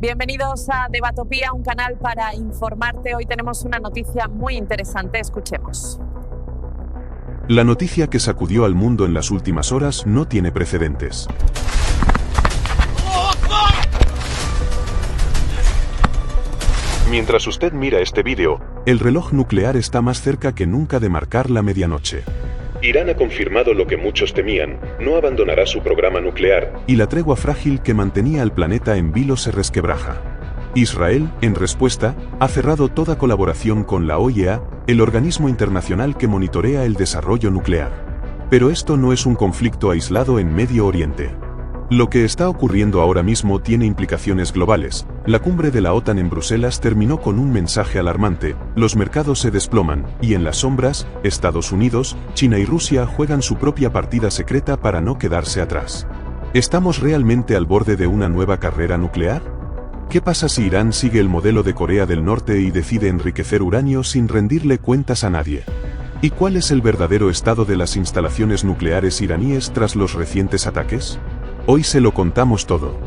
Bienvenidos a Debatopía, un canal para informarte. Hoy tenemos una noticia muy interesante, escuchemos. La noticia que sacudió al mundo en las últimas horas no tiene precedentes. Mientras usted mira este vídeo, el reloj nuclear está más cerca que nunca de marcar la medianoche. Irán ha confirmado lo que muchos temían, no abandonará su programa nuclear, y la tregua frágil que mantenía al planeta en vilo se resquebraja. Israel, en respuesta, ha cerrado toda colaboración con la OIEA, el organismo internacional que monitorea el desarrollo nuclear. Pero esto no es un conflicto aislado en Medio Oriente. Lo que está ocurriendo ahora mismo tiene implicaciones globales. La cumbre de la OTAN en Bruselas terminó con un mensaje alarmante: los mercados se desploman, y en las sombras, Estados Unidos, China y Rusia juegan su propia partida secreta para no quedarse atrás. ¿Estamos realmente al borde de una nueva carrera nuclear? ¿Qué pasa si Irán sigue el modelo de Corea del Norte y decide enriquecer uranio sin rendirle cuentas a nadie? ¿Y cuál es el verdadero estado de las instalaciones nucleares iraníes tras los recientes ataques? Hoy se lo contamos todo.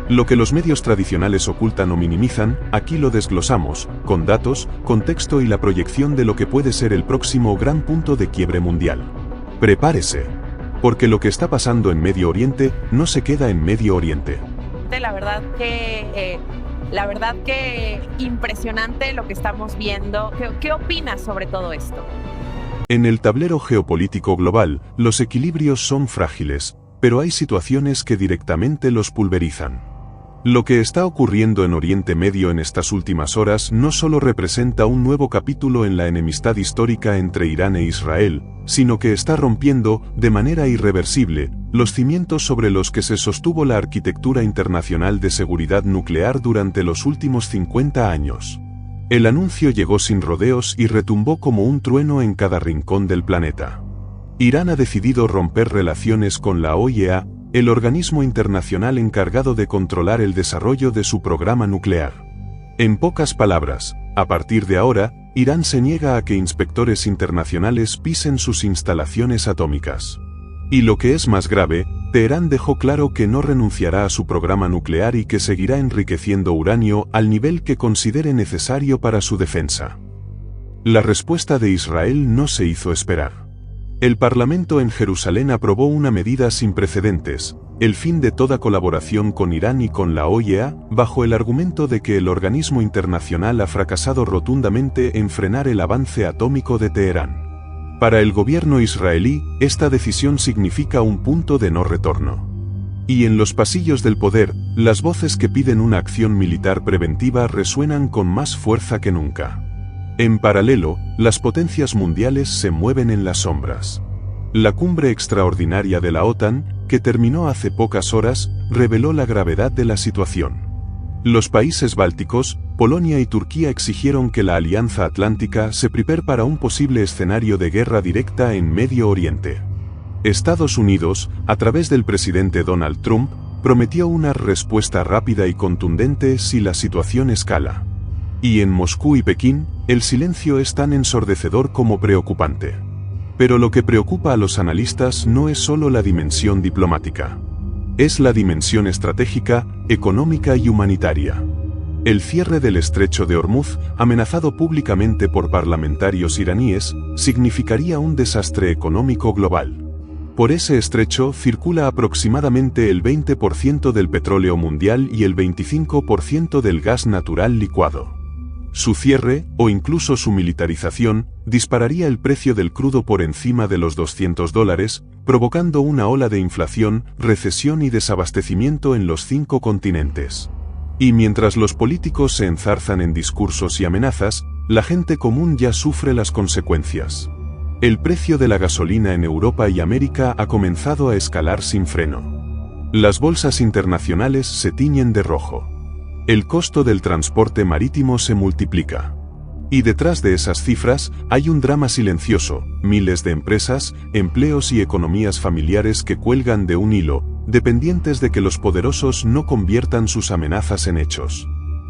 Lo que los medios tradicionales ocultan o minimizan, aquí lo desglosamos, con datos, contexto y la proyección de lo que puede ser el próximo gran punto de quiebre mundial. Prepárese, porque lo que está pasando en Medio Oriente no se queda en Medio Oriente. La verdad que impresionante lo que estamos viendo. ¿Qué opinas sobre todo esto? En el tablero geopolítico global, los equilibrios son frágiles, pero hay situaciones que directamente los pulverizan. Lo que está ocurriendo en Oriente Medio en estas últimas horas no solo representa un nuevo capítulo en la enemistad histórica entre Irán e Israel, sino que está rompiendo, de manera irreversible, los cimientos sobre los que se sostuvo la arquitectura internacional de seguridad nuclear durante los últimos 50 años. El anuncio llegó sin rodeos y retumbó como un trueno en cada rincón del planeta. Irán ha decidido romper relaciones con la OIEA, el organismo internacional encargado de controlar el desarrollo de su programa nuclear. En pocas palabras, a partir de ahora, Irán se niega a que inspectores internacionales pisen sus instalaciones atómicas. Y lo que es más grave, Teherán dejó claro que no renunciará a su programa nuclear y que seguirá enriqueciendo uranio al nivel que considere necesario para su defensa. La respuesta de Israel no se hizo esperar. El Parlamento en Jerusalén aprobó una medida sin precedentes: el fin de toda colaboración con Irán y con la OIEA, bajo el argumento de que el organismo internacional ha fracasado rotundamente en frenar el avance atómico de Teherán. Para el gobierno israelí, esta decisión significa un punto de no retorno. Y en los pasillos del poder, las voces que piden una acción militar preventiva resuenan con más fuerza que nunca. En paralelo, las potencias mundiales se mueven en las sombras. La cumbre extraordinaria de la OTAN, que terminó hace pocas horas, reveló la gravedad de la situación. Los países bálticos, Polonia y Turquía exigieron que la Alianza Atlántica se prepare para un posible escenario de guerra directa en Medio Oriente. Estados Unidos, a través del presidente Donald Trump, prometió una respuesta rápida y contundente si la situación escala. Y en Moscú y Pekín, el silencio es tan ensordecedor como preocupante. Pero lo que preocupa a los analistas no es solo la dimensión diplomática. Es la dimensión estratégica, económica y humanitaria. El cierre del estrecho de Hormuz, amenazado públicamente por parlamentarios iraníes, significaría un desastre económico global. Por ese estrecho circula aproximadamente el 20% del petróleo mundial y el 25% del gas natural licuado. Su cierre, o incluso su militarización, dispararía el precio del crudo por encima de los $200, provocando una ola de inflación, recesión y desabastecimiento en los 5 continentes. Y mientras los políticos se enzarzan en discursos y amenazas, la gente común ya sufre las consecuencias. El precio de la gasolina en Europa y América ha comenzado a escalar sin freno. Las bolsas internacionales se tiñen de rojo. El costo del transporte marítimo se multiplica. Y detrás de esas cifras, hay un drama silencioso: miles de empresas, empleos y economías familiares que cuelgan de un hilo, dependientes de que los poderosos no conviertan sus amenazas en hechos.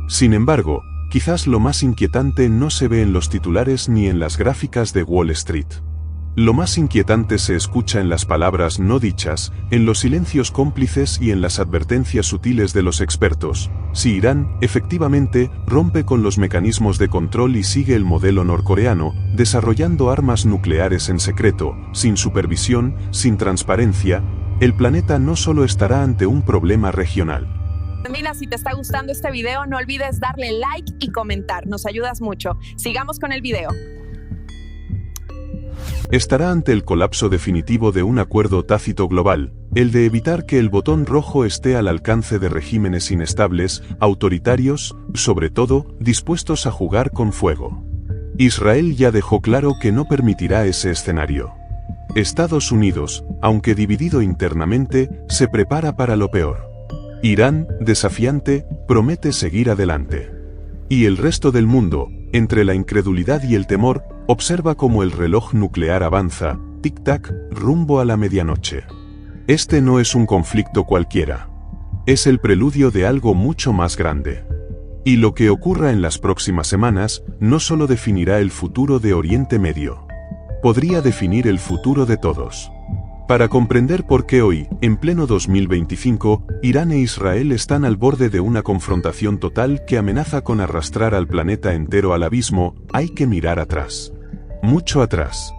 Sin embargo, quizás lo más inquietante no se ve en los titulares ni en las gráficas de Wall Street. Lo más inquietante se escucha en las palabras no dichas, en los silencios cómplices y en las advertencias sutiles de los expertos. Si Irán, efectivamente, rompe con los mecanismos de control y sigue el modelo norcoreano, desarrollando armas nucleares en secreto, sin supervisión, sin transparencia, el planeta no solo estará ante un problema regional. Mira, si te está gustando este video, no olvides darle like y comentar, nos ayudas mucho. Sigamos con el video. Estará ante el colapso definitivo de un acuerdo tácito global, el de evitar que el botón rojo esté al alcance de regímenes inestables, autoritarios, sobre todo, dispuestos a jugar con fuego. Israel ya dejó claro que no permitirá ese escenario. Estados Unidos, aunque dividido internamente, se prepara para lo peor. Irán, desafiante, promete seguir adelante. Y el resto del mundo, entre la incredulidad y el temor, observa cómo el reloj nuclear avanza, tic-tac, rumbo a la medianoche. Este no es un conflicto cualquiera. Es el preludio de algo mucho más grande. Y lo que ocurra en las próximas semanas, no solo definirá el futuro de Oriente Medio. Podría definir el futuro de todos. Para comprender por qué hoy, en pleno 2025, Irán e Israel están al borde de una confrontación total que amenaza con arrastrar al planeta entero al abismo, hay que mirar atrás. Mucho atrás.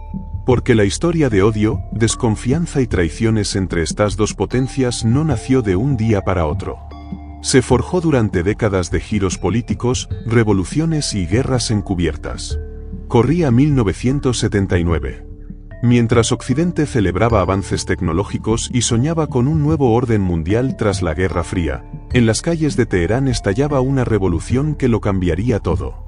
Porque la historia de odio, desconfianza y traiciones entre estas dos potencias no nació de un día para otro. Se forjó durante décadas de giros políticos, revoluciones y guerras encubiertas. Corría 1979. Mientras Occidente celebraba avances tecnológicos y soñaba con un nuevo orden mundial tras la Guerra Fría, en las calles de Teherán estallaba una revolución que lo cambiaría todo.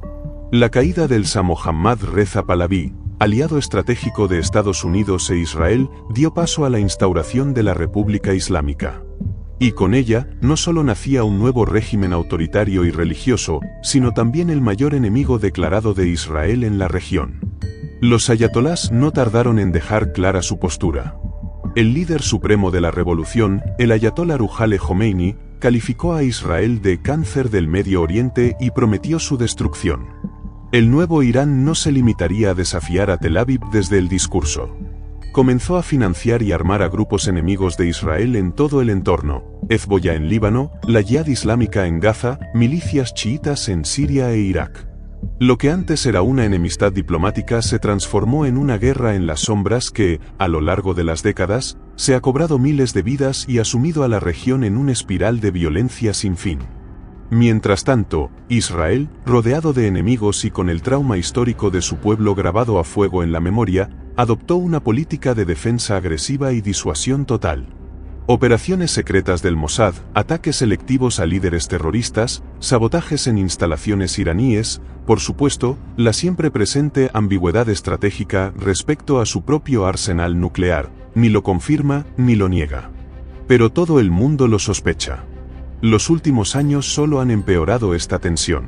La caída del Shah Mohammad Reza Pahlaví, aliado estratégico de Estados Unidos e Israel, dio paso a la instauración de la República Islámica. Y con ella, no solo nacía un nuevo régimen autoritario y religioso, sino también el mayor enemigo declarado de Israel en la región. Los ayatolás no tardaron en dejar clara su postura. El líder supremo de la revolución, el ayatolá Ruhollah Jomeini, calificó a Israel de cáncer del Medio Oriente y prometió su destrucción. El nuevo Irán no se limitaría a desafiar a Tel Aviv desde el discurso. Comenzó a financiar y armar a grupos enemigos de Israel en todo el entorno, Hezbollah en Líbano, la Yihad Islámica en Gaza, milicias chiitas en Siria e Irak. Lo que antes era una enemistad diplomática se transformó en una guerra en las sombras que, a lo largo de las décadas, se ha cobrado miles de vidas y ha sumido a la región en una espiral de violencia sin fin. Mientras tanto, Israel, rodeado de enemigos y con el trauma histórico de su pueblo grabado a fuego en la memoria, adoptó una política de defensa agresiva y disuasión total. Operaciones secretas del Mossad, ataques selectivos a líderes terroristas, sabotajes en instalaciones iraníes, por supuesto, la siempre presente ambigüedad estratégica respecto a su propio arsenal nuclear, ni lo confirma ni lo niega. Pero todo el mundo lo sospecha. Los últimos años solo han empeorado esta tensión.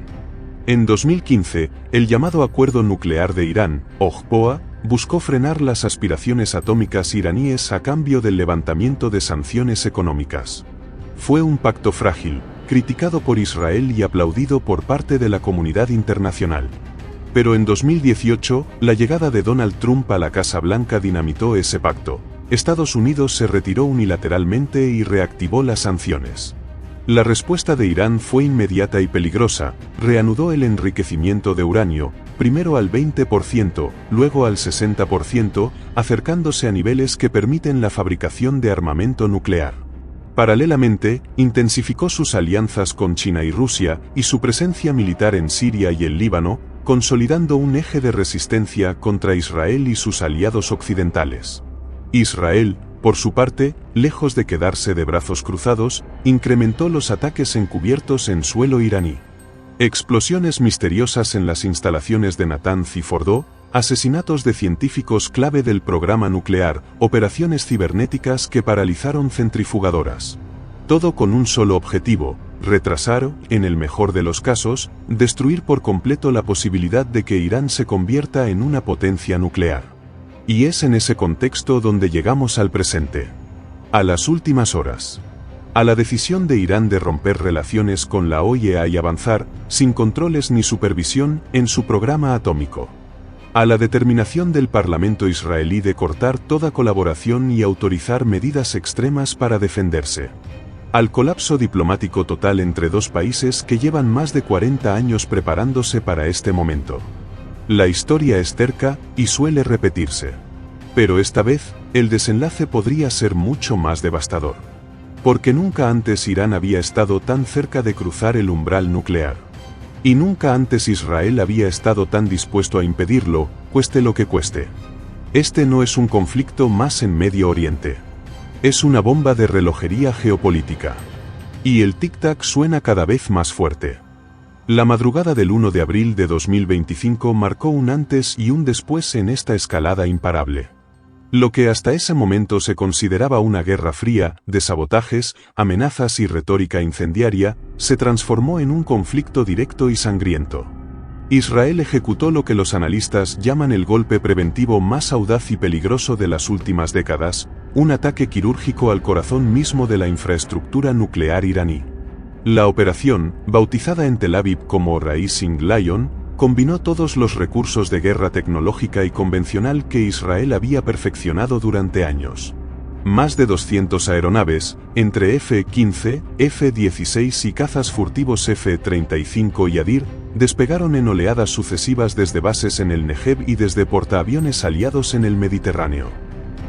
En 2015, el llamado Acuerdo Nuclear de Irán, OJPOA, buscó frenar las aspiraciones atómicas iraníes a cambio del levantamiento de sanciones económicas. Fue un pacto frágil, criticado por Israel y aplaudido por parte de la comunidad internacional. Pero en 2018, la llegada de Donald Trump a la Casa Blanca dinamitó ese pacto. Estados Unidos se retiró unilateralmente y reactivó las sanciones. La respuesta de Irán fue inmediata y peligrosa, reanudó el enriquecimiento de uranio, primero al 20%, luego al 60%, acercándose a niveles que permiten la fabricación de armamento nuclear. Paralelamente, intensificó sus alianzas con China y Rusia y su presencia militar en Siria y el Líbano, consolidando un eje de resistencia contra Israel y sus aliados occidentales. Israel, por su parte, lejos de quedarse de brazos cruzados, incrementó los ataques encubiertos en suelo iraní. Explosiones misteriosas en las instalaciones de Natanz y Fordo, asesinatos de científicos clave del programa nuclear, operaciones cibernéticas que paralizaron centrifugadoras. Todo con un solo objetivo: retrasar, en el mejor de los casos, destruir por completo la posibilidad de que Irán se convierta en una potencia nuclear. Y es en ese contexto donde llegamos al presente. A las últimas horas. A la decisión de Irán de romper relaciones con la OIEA y avanzar, sin controles ni supervisión, en su programa atómico. a la determinación del Parlamento israelí de cortar toda colaboración y autorizar medidas extremas para defenderse, al colapso diplomático total entre dos países que llevan más de 40 años preparándose para este momento. La historia es terca y suele repetirse. Pero esta vez, el desenlace podría ser mucho más devastador. Porque nunca antes Irán había estado tan cerca de cruzar el umbral nuclear. Y nunca antes Israel había estado tan dispuesto a impedirlo, cueste lo que cueste. Este no es un conflicto más en Medio Oriente. Es una bomba de relojería geopolítica. Y el tic-tac suena cada vez más fuerte. La madrugada del 1 de abril de 2025 marcó un antes y un después en esta escalada imparable. Lo que hasta ese momento se consideraba una guerra fría, de sabotajes, amenazas y retórica incendiaria, se transformó en un conflicto directo y sangriento. Israel ejecutó lo que los analistas llaman el golpe preventivo más audaz y peligroso de las últimas décadas, un ataque quirúrgico al corazón mismo de la infraestructura nuclear iraní. La operación, bautizada en Tel Aviv como Rising Lion, combinó todos los recursos de guerra tecnológica y convencional que Israel había perfeccionado durante años. Más de 200 aeronaves, entre F-15, F-16 y cazas furtivos F-35 y Adir, despegaron en oleadas sucesivas desde bases en el Negev y desde portaaviones aliados en el Mediterráneo.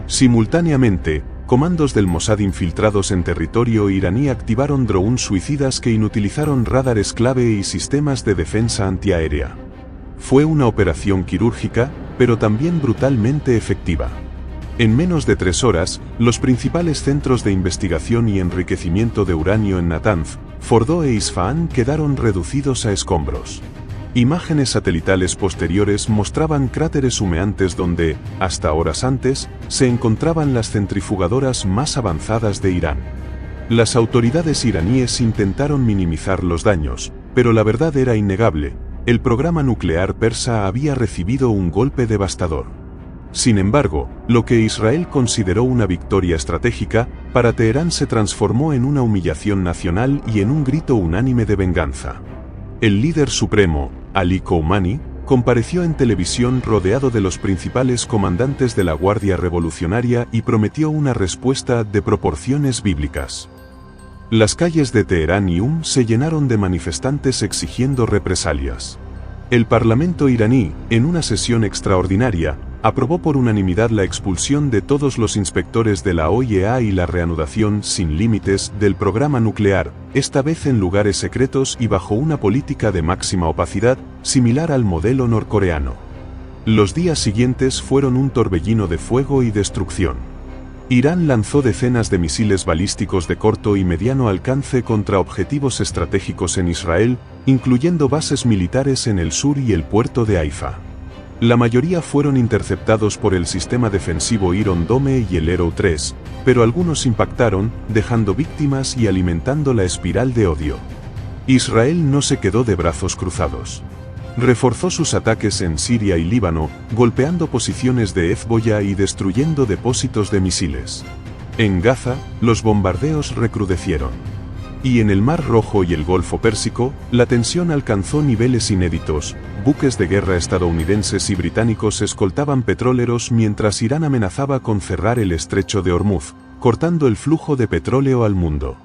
Simultáneamente, comandos del Mossad infiltrados en territorio iraní activaron drones suicidas que inutilizaron radares clave y sistemas de defensa antiaérea. Fue una operación quirúrgica, pero también brutalmente efectiva. En menos de 3 horas, los principales centros de investigación y enriquecimiento de uranio en Natanz, Fordo e Isfahán quedaron reducidos a escombros. Imágenes satelitales posteriores mostraban cráteres humeantes donde, hasta horas antes, se encontraban las centrifugadoras más avanzadas de Irán. Las autoridades iraníes intentaron minimizar los daños, pero la verdad era innegable: el programa nuclear persa había recibido un golpe devastador. Sin embargo, lo que Israel consideró una victoria estratégica, para Teherán se transformó en una humillación nacional y en un grito unánime de venganza. El líder supremo, Ali Khamenei, compareció en televisión rodeado de los principales comandantes de la Guardia Revolucionaria y prometió una respuesta de proporciones bíblicas. Las calles de Teherán y se llenaron de manifestantes exigiendo represalias. El Parlamento iraní, en una sesión extraordinaria, aprobó por unanimidad la expulsión de todos los inspectores de la OIEA y la reanudación sin límites del programa nuclear, esta vez en lugares secretos y bajo una política de máxima opacidad, similar al modelo norcoreano. Los días siguientes fueron un torbellino de fuego y destrucción. Irán lanzó decenas de misiles balísticos de corto y mediano alcance contra objetivos estratégicos en Israel, incluyendo bases militares en el sur y el puerto de Haifa. La mayoría fueron interceptados por el sistema defensivo Iron Dome y el Arrow 3, pero algunos impactaron, dejando víctimas y alimentando la espiral de odio. Israel no se quedó de brazos cruzados. Reforzó sus ataques en Siria y Líbano, golpeando posiciones de Hezbollah y destruyendo depósitos de misiles. En Gaza, los bombardeos recrudecieron. Y en el Mar Rojo y el Golfo Pérsico, la tensión alcanzó niveles inéditos. Buques de guerra estadounidenses y británicos escoltaban petroleros mientras Irán amenazaba con cerrar el estrecho de Hormuz, cortando el flujo de petróleo al mundo.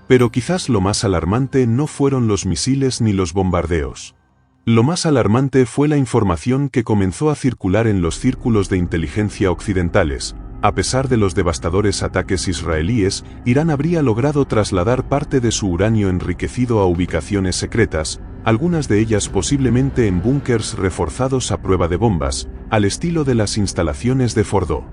Pero quizás lo más alarmante no fueron los misiles ni los bombardeos. Lo más alarmante fue la información que comenzó a circular en los círculos de inteligencia occidentales. A pesar de los devastadores ataques israelíes, Irán habría logrado trasladar parte de su uranio enriquecido a ubicaciones secretas, algunas de ellas posiblemente en búnkers reforzados a prueba de bombas, al estilo de las instalaciones de Fordo.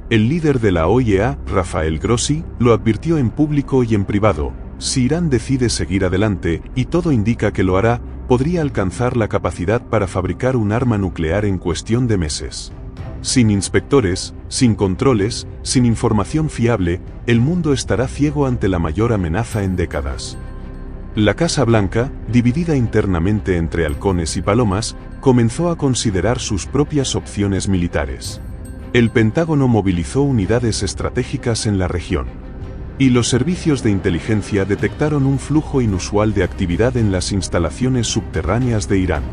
El líder de la OIEA, Rafael Grossi, lo advirtió en público y en privado: si Irán decide seguir adelante, y todo indica que lo hará, podría alcanzar la capacidad para fabricar un arma nuclear en cuestión de meses. Sin inspectores, sin controles, sin información fiable, el mundo estará ciego ante la mayor amenaza en décadas. La Casa Blanca, dividida internamente entre halcones y palomas, comenzó a considerar sus propias opciones militares. El Pentágono movilizó unidades estratégicas en la región. Y los servicios de inteligencia detectaron un flujo inusual de actividad en las instalaciones subterráneas de Irán.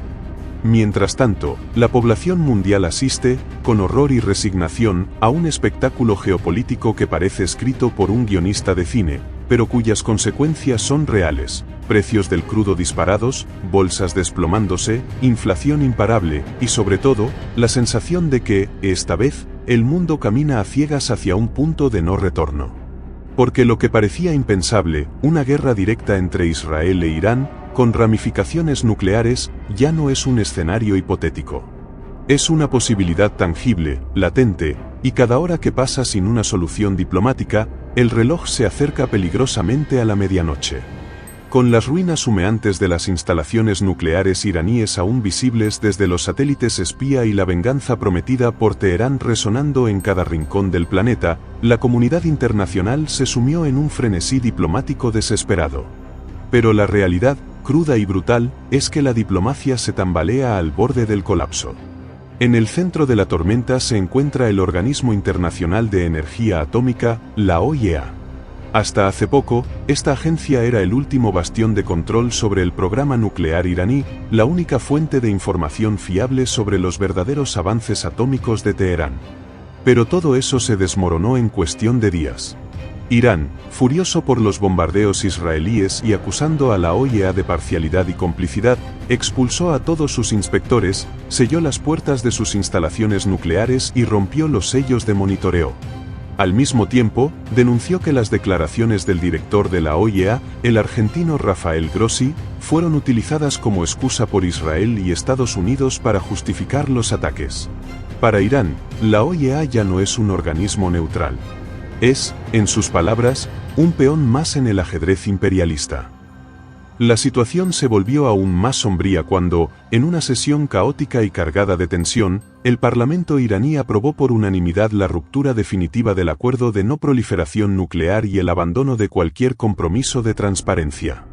Mientras tanto, la población mundial asiste, con horror y resignación, a un espectáculo geopolítico que parece escrito por un guionista de cine, pero cuyas consecuencias son reales: precios del crudo disparados, bolsas desplomándose, inflación imparable, y sobre todo, la sensación de que, esta vez, el mundo camina a ciegas hacia un punto de no retorno. Porque lo que parecía impensable, una guerra directa entre Israel e Irán, con ramificaciones nucleares, ya no es un escenario hipotético. Es una posibilidad tangible, latente, y cada hora que pasa sin una solución diplomática, el reloj se acerca peligrosamente a la medianoche. Con las ruinas humeantes de las instalaciones nucleares iraníes aún visibles desde los satélites espía y la venganza prometida por Teherán resonando en cada rincón del planeta, la comunidad internacional se sumió en un frenesí diplomático desesperado. Pero la realidad, cruda y brutal, es que la diplomacia se tambalea al borde del colapso. En el centro de la tormenta se encuentra el Organismo Internacional de Energía Atómica, la OIEA. Hasta hace poco, esta agencia era el último bastión de control sobre el programa nuclear iraní, la única fuente de información fiable sobre los verdaderos avances atómicos de Teherán. Pero todo eso se desmoronó en cuestión de días. Irán, furioso por los bombardeos israelíes y acusando a la OIEA de parcialidad y complicidad, expulsó a todos sus inspectores, selló las puertas de sus instalaciones nucleares y rompió los sellos de monitoreo. Al mismo tiempo, denunció que las declaraciones del director de la OIEA, el argentino Rafael Grossi, fueron utilizadas como excusa por Israel y Estados Unidos para justificar los ataques. Para Irán, la OIEA ya no es un organismo neutral. Es, en sus palabras, un peón más en el ajedrez imperialista. La situación se volvió aún más sombría cuando, en una sesión caótica y cargada de tensión, el Parlamento iraní aprobó por unanimidad la ruptura definitiva del acuerdo de no proliferación nuclear y el abandono de cualquier compromiso de transparencia.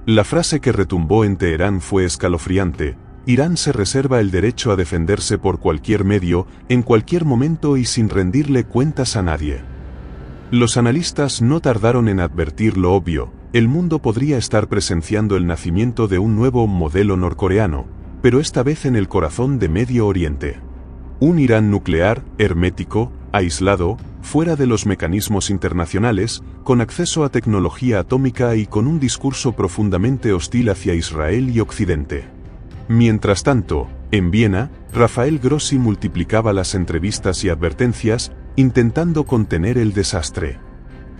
La frase que retumbó en Teherán fue escalofriante: Irán se reserva el derecho a defenderse por cualquier medio, en cualquier momento y sin rendirle cuentas a nadie. Los analistas no tardaron en advertir lo obvio: el mundo podría estar presenciando el nacimiento de un nuevo modelo norcoreano, pero esta vez en el corazón de Medio Oriente. Un Irán nuclear, hermético, aislado, fuera de los mecanismos internacionales, con acceso a tecnología atómica y con un discurso profundamente hostil hacia Israel y Occidente. Mientras tanto, en Viena, Rafael Grossi multiplicaba las entrevistas y advertencias, intentando contener el desastre.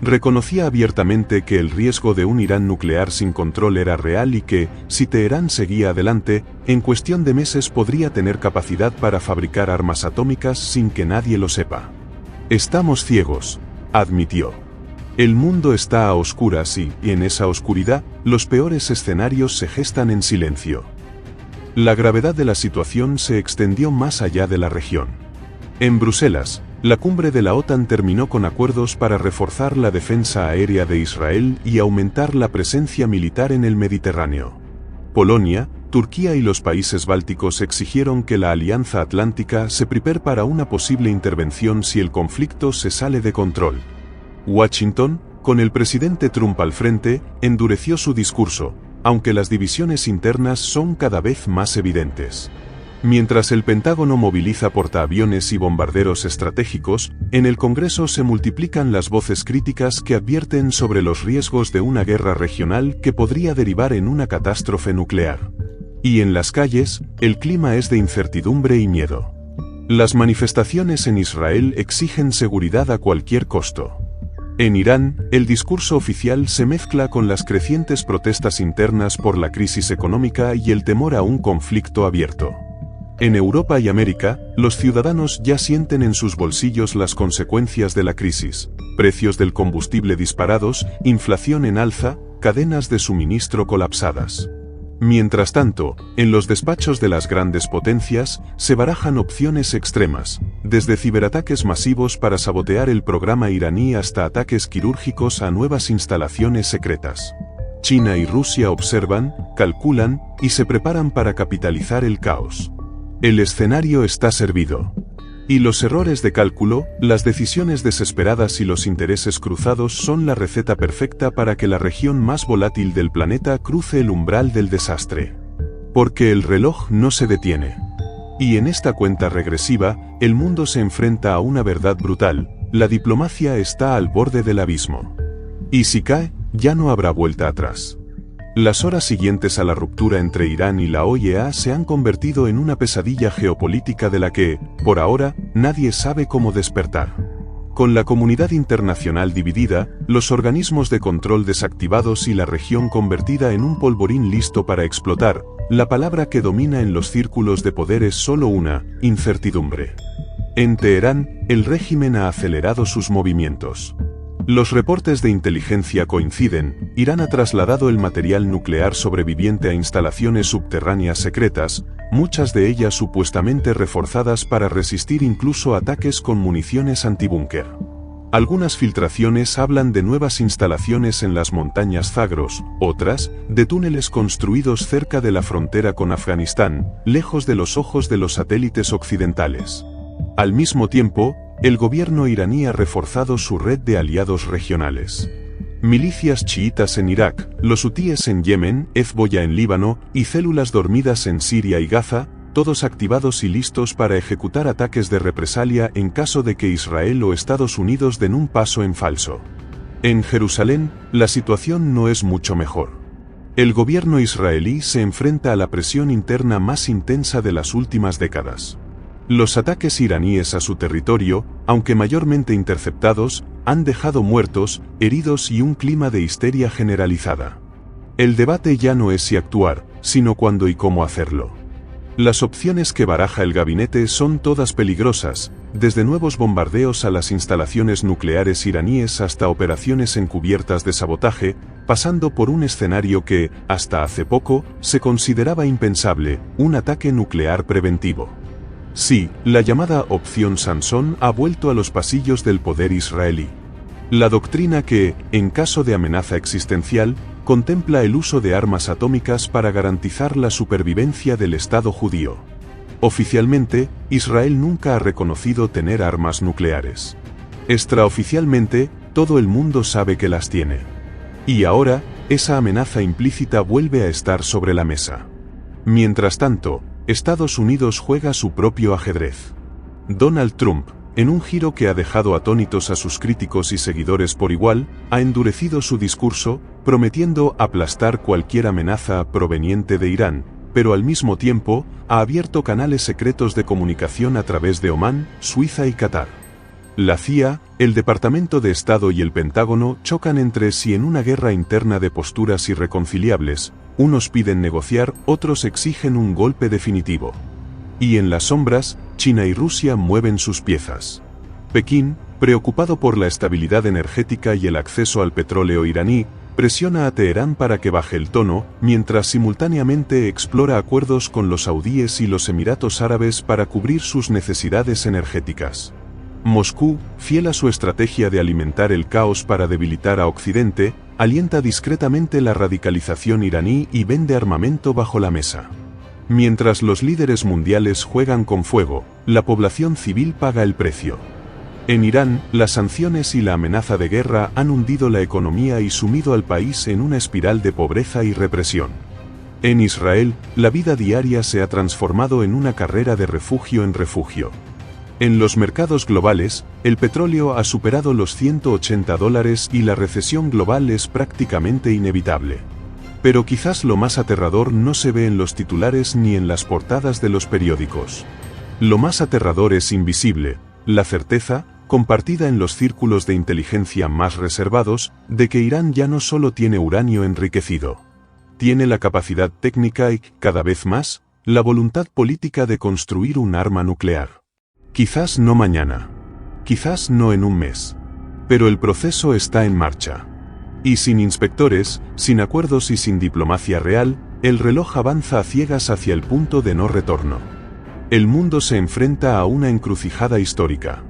Reconocía abiertamente que el riesgo de un Irán nuclear sin control era real y que, si Teherán seguía adelante, en cuestión de meses podría tener capacidad para fabricar armas atómicas sin que nadie lo sepa. Estamos ciegos, admitió. El mundo está a oscuras y, en esa oscuridad, los peores escenarios se gestan en silencio. La gravedad de la situación se extendió más allá de la región. En Bruselas, la cumbre de la OTAN terminó con acuerdos para reforzar la defensa aérea de Israel y aumentar la presencia militar en el Mediterráneo. Polonia, Turquía y los países bálticos exigieron que la Alianza Atlántica se prepare para una posible intervención si el conflicto se sale de control. Washington, con el presidente Trump al frente, endureció su discurso, aunque las divisiones internas son cada vez más evidentes. Mientras el Pentágono moviliza portaaviones y bombarderos estratégicos, en el Congreso se multiplican las voces críticas que advierten sobre los riesgos de una guerra regional que podría derivar en una catástrofe nuclear. Y en las calles, el clima es de incertidumbre y miedo. Las manifestaciones en Israel exigen seguridad a cualquier costo. En Irán, el discurso oficial se mezcla con las crecientes protestas internas por la crisis económica y el temor a un conflicto abierto. En Europa y América, los ciudadanos ya sienten en sus bolsillos las consecuencias de la crisis: precios del combustible disparados, inflación en alza, cadenas de suministro colapsadas. Mientras tanto, en los despachos de las grandes potencias, se barajan opciones extremas, desde ciberataques masivos para sabotear el programa iraní hasta ataques quirúrgicos a nuevas instalaciones secretas. China y Rusia observan, calculan, y se preparan para capitalizar el caos. El escenario está servido. Y los errores de cálculo, las decisiones desesperadas y los intereses cruzados son la receta perfecta para que la región más volátil del planeta cruce el umbral del desastre. Porque el reloj no se detiene. Y en esta cuenta regresiva, el mundo se enfrenta a una verdad brutal: la diplomacia está al borde del abismo. Y si cae, ya no habrá vuelta atrás. Las horas siguientes a la ruptura entre Irán y la OIEA se han convertido en una pesadilla geopolítica de la que, por ahora, nadie sabe cómo despertar. Con la comunidad internacional dividida, los organismos de control desactivados y la región convertida en un polvorín listo para explotar, la palabra que domina en los círculos de poder es solo una: incertidumbre. En Teherán, el régimen ha acelerado sus movimientos. Los reportes de inteligencia coinciden: Irán ha trasladado el material nuclear sobreviviente a instalaciones subterráneas secretas, muchas de ellas supuestamente reforzadas para resistir incluso ataques con municiones antibúnker. Algunas filtraciones hablan de nuevas instalaciones en las montañas Zagros, otras, de túneles construidos cerca de la frontera con Afganistán, lejos de los ojos de los satélites occidentales. Al mismo tiempo, el gobierno iraní ha reforzado su red de aliados regionales. Milicias chiitas en Irak, los hutíes en Yemen, Hezbollah en Líbano, y células dormidas en Siria y Gaza, todos activados y listos para ejecutar ataques de represalia en caso de que Israel o Estados Unidos den un paso en falso. En Jerusalén, la situación no es mucho mejor. El gobierno israelí se enfrenta a la presión interna más intensa de las últimas décadas. Los ataques iraníes a su territorio, aunque mayormente interceptados, han dejado muertos, heridos y un clima de histeria generalizada. El debate ya no es si actuar, sino cuándo y cómo hacerlo. Las opciones que baraja el gabinete son todas peligrosas, desde nuevos bombardeos a las instalaciones nucleares iraníes hasta operaciones encubiertas de sabotaje, pasando por un escenario que, hasta hace poco, se consideraba impensable: un ataque nuclear preventivo. Sí, la llamada opción Sansón ha vuelto a los pasillos del poder israelí. La doctrina que, en caso de amenaza existencial, contempla el uso de armas atómicas para garantizar la supervivencia del Estado judío. Oficialmente, Israel nunca ha reconocido tener armas nucleares. Extraoficialmente, todo el mundo sabe que las tiene. Y ahora, esa amenaza implícita vuelve a estar sobre la mesa. Mientras tanto, Estados Unidos juega su propio ajedrez. Donald Trump, en un giro que ha dejado atónitos a sus críticos y seguidores por igual, ha endurecido su discurso, prometiendo aplastar cualquier amenaza proveniente de Irán, pero al mismo tiempo, ha abierto canales secretos de comunicación a través de Omán, Suiza y Qatar. La CIA, el Departamento de Estado y el Pentágono chocan entre sí en una guerra interna de posturas irreconciliables: unos piden negociar, otros exigen un golpe definitivo. Y en las sombras, China y Rusia mueven sus piezas. Pekín, preocupado por la estabilidad energética y el acceso al petróleo iraní, presiona a Teherán para que baje el tono, mientras simultáneamente explora acuerdos con los saudíes y los Emiratos Árabes para cubrir sus necesidades energéticas. Moscú, fiel a su estrategia de alimentar el caos para debilitar a Occidente, alienta discretamente la radicalización iraní y vende armamento bajo la mesa. Mientras los líderes mundiales juegan con fuego, la población civil paga el precio. En Irán, las sanciones y la amenaza de guerra han hundido la economía y sumido al país en una espiral de pobreza y represión. En Israel, la vida diaria se ha transformado en una carrera de refugio en refugio. En los mercados globales, el petróleo ha superado los $180 y la recesión global es prácticamente inevitable. Pero quizás lo más aterrador no se ve en los titulares ni en las portadas de los periódicos. Lo más aterrador es invisible: la certeza, compartida en los círculos de inteligencia más reservados, de que Irán ya no solo tiene uranio enriquecido. Tiene la capacidad técnica y, cada vez más, la voluntad política de construir un arma nuclear. Quizás no mañana. Quizás no en un mes. Pero el proceso está en marcha. Y sin inspectores, sin acuerdos y sin diplomacia real, el reloj avanza a ciegas hacia el punto de no retorno. El mundo se enfrenta a una encrucijada histórica.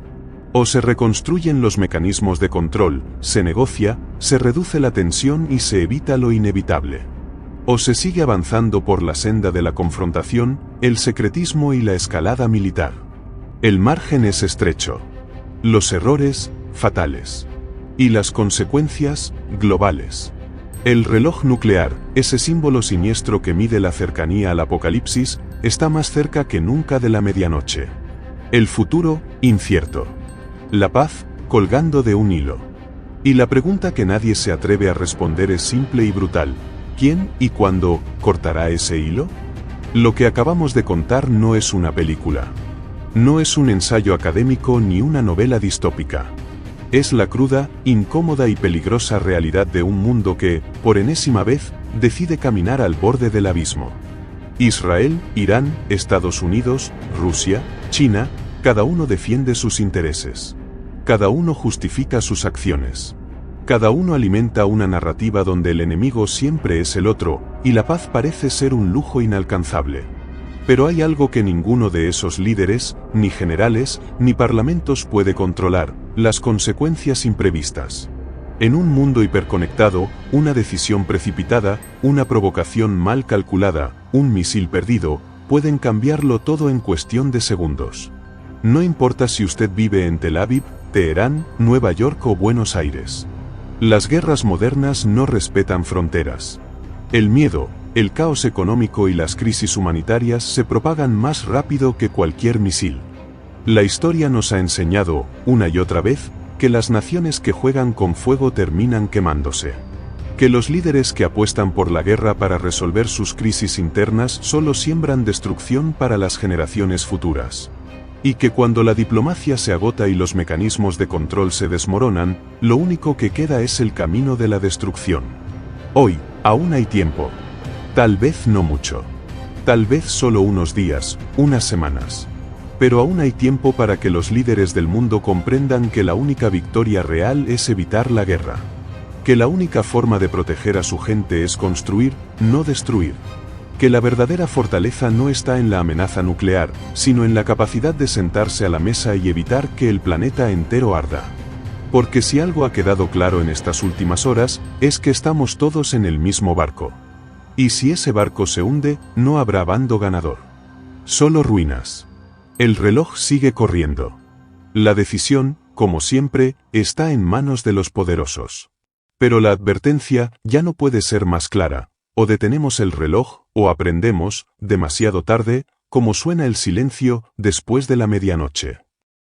O se reconstruyen los mecanismos de control, se negocia, se reduce la tensión y se evita lo inevitable. O se sigue avanzando por la senda de la confrontación, el secretismo y la escalada militar. El margen es estrecho. Los errores, fatales. Y las consecuencias, globales. El reloj nuclear, ese símbolo siniestro que mide la cercanía al apocalipsis, está más cerca que nunca de la medianoche. El futuro, incierto. La paz, colgando de un hilo. Y la pregunta que nadie se atreve a responder es simple y brutal. ¿Quién y cuándo cortará ese hilo? Lo que acabamos de contar no es una película. No es un ensayo académico ni una novela distópica. Es la cruda, incómoda y peligrosa realidad de un mundo que, por enésima vez, decide caminar al borde del abismo. Israel, Irán, Estados Unidos, Rusia, China, cada uno defiende sus intereses. Cada uno justifica sus acciones. Cada uno alimenta una narrativa donde el enemigo siempre es el otro, y la paz parece ser un lujo inalcanzable. Pero hay algo que ninguno de esos líderes, ni generales, ni parlamentos puede controlar: las consecuencias imprevistas. En un mundo hiperconectado, una decisión precipitada, una provocación mal calculada, un misil perdido, pueden cambiarlo todo en cuestión de segundos. No importa si usted vive en Tel Aviv, Teherán, Nueva York o Buenos Aires. Las guerras modernas no respetan fronteras. El miedo, el caos económico y las crisis humanitarias se propagan más rápido que cualquier misil. La historia nos ha enseñado, una y otra vez, que las naciones que juegan con fuego terminan quemándose. Que los líderes que apuestan por la guerra para resolver sus crisis internas solo siembran destrucción para las generaciones futuras. Y que cuando la diplomacia se agota y los mecanismos de control se desmoronan, lo único que queda es el camino de la destrucción. Hoy, aún hay tiempo. Tal vez no mucho. Tal vez solo unos días, unas semanas. Pero aún hay tiempo para que los líderes del mundo comprendan que la única victoria real es evitar la guerra. Que la única forma de proteger a su gente es construir, no destruir. Que la verdadera fortaleza no está en la amenaza nuclear, sino en la capacidad de sentarse a la mesa y evitar que el planeta entero arda. Porque si algo ha quedado claro en estas últimas horas, es que estamos todos en el mismo barco. Y si ese barco se hunde, no habrá bando ganador. Solo ruinas. El reloj sigue corriendo. La decisión, como siempre, está en manos de los poderosos. Pero la advertencia ya no puede ser más clara: o detenemos el reloj, o aprendemos, demasiado tarde, cómo suena el silencio después de la medianoche.